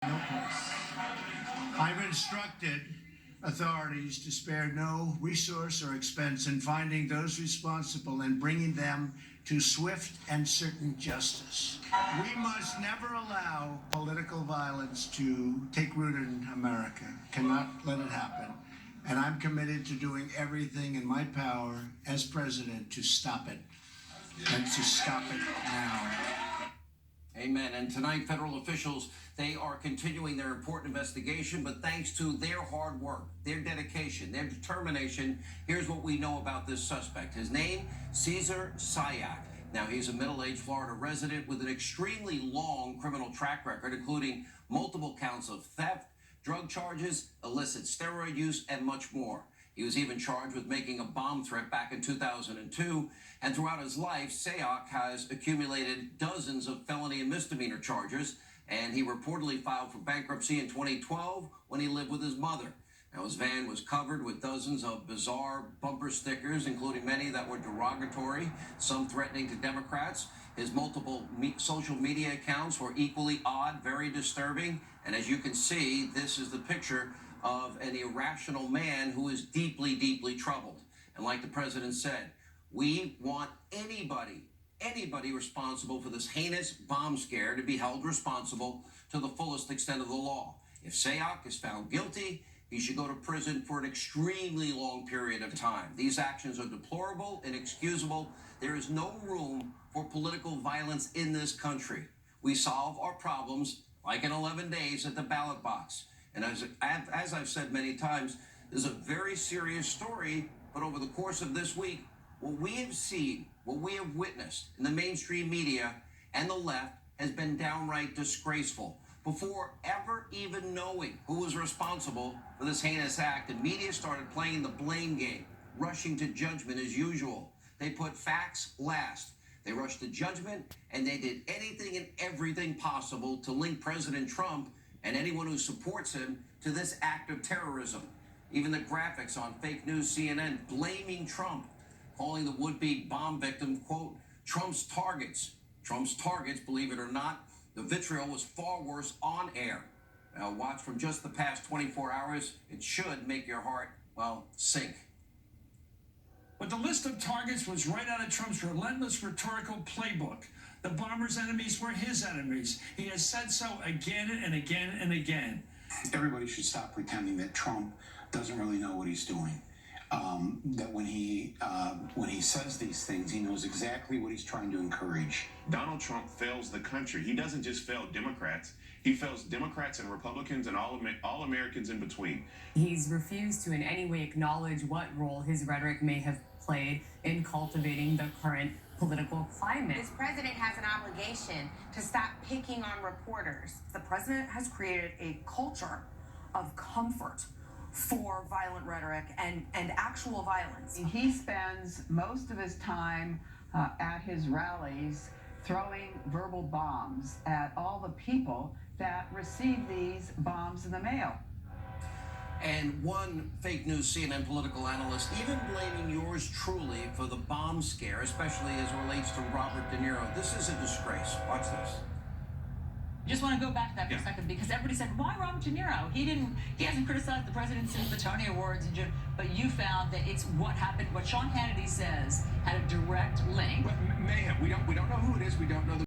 No place. I've instructed authorities to spare no resource or expense in finding those responsible and bringing them to swift and certain justice. We must never allow political violence to take root in America. Cannot let it happen. And I'm committed to doing everything in my power as president to stop it. And to stop it now. Amen. And tonight, federal officials, they are continuing their important investigation, but thanks to their hard work, their dedication, their determination, here's what we know about this suspect. His name, Cesar Sayoc. Now, he's a middle-aged Florida resident with an extremely long criminal track record, including multiple counts of theft, drug charges, illicit steroid use, and much more. He was even charged with making a bomb threat back in 2002, and throughout his life, Sayoc has accumulated dozens of felony and misdemeanor charges, and he reportedly filed for bankruptcy in 2012 when he lived with his mother. Now, his van was covered with dozens of bizarre bumper stickers, including many that were derogatory, some threatening to Democrats. His multiple social media accounts were equally odd, very disturbing, and as you can see, this is the picture of an irrational man who is deeply, deeply troubled. And like the president said, we want anybody responsible for this heinous bomb scare to be held responsible to the fullest extent of the law. If Sayoc is found guilty, he should go to prison for an extremely long period of time. These actions are deplorable, inexcusable. There is no room for political violence in this country. We solve our problems like in 11 days at the ballot box. And as I've said many times, this is a very serious story, but over the course of this week, what we have seen, what we have witnessed in the mainstream media and the left has been downright disgraceful. Before ever even knowing who was responsible for this heinous act, the media started playing the blame game, rushing to judgment as usual. They put facts last. They rushed to judgment, and they did anything and everything possible to link President Trump and anyone who supports him to this act of terrorism. Even the graphics on fake news CNN blaming Trump, calling the would-be bomb victim, quote, Trump's targets. Trump's targets, believe it or not, the vitriol was far worse on air. Now, watch from just the past 24 hours. It should make your heart, well, sink. But the list of targets was right out of Trump's relentless rhetorical playbook. The bomber's enemies were his enemies. He has said so again and again and again. Everybody should stop pretending that Trump doesn't really know what he's doing. That when he says these things, he knows exactly what he's trying to encourage. Donald Trump fails the country. He doesn't just fail Democrats. He fails Democrats and Republicans and all Americans in between. He's refused to in any way acknowledge what role his rhetoric may have played in cultivating the current political climate. This president has an obligation to stop picking on reporters. The president has created a culture of comfort for violent rhetoric and actual violence. He spends most of his time at his rallies throwing verbal bombs at all the people that receive these bombs in the mail. And one fake news CNN political analyst even blaming yours truly for the bomb scare, especially as it relates to Robert De Niro. This is a disgrace. Watch this. Just want to go back to that for a second, because everybody said, why Robert De Niro? He hasn't criticized the president since the Tony Awards, but you found that it's what happened, what Sean Hannity says had a direct link. But mayhem. We don't know who it is. We don't know the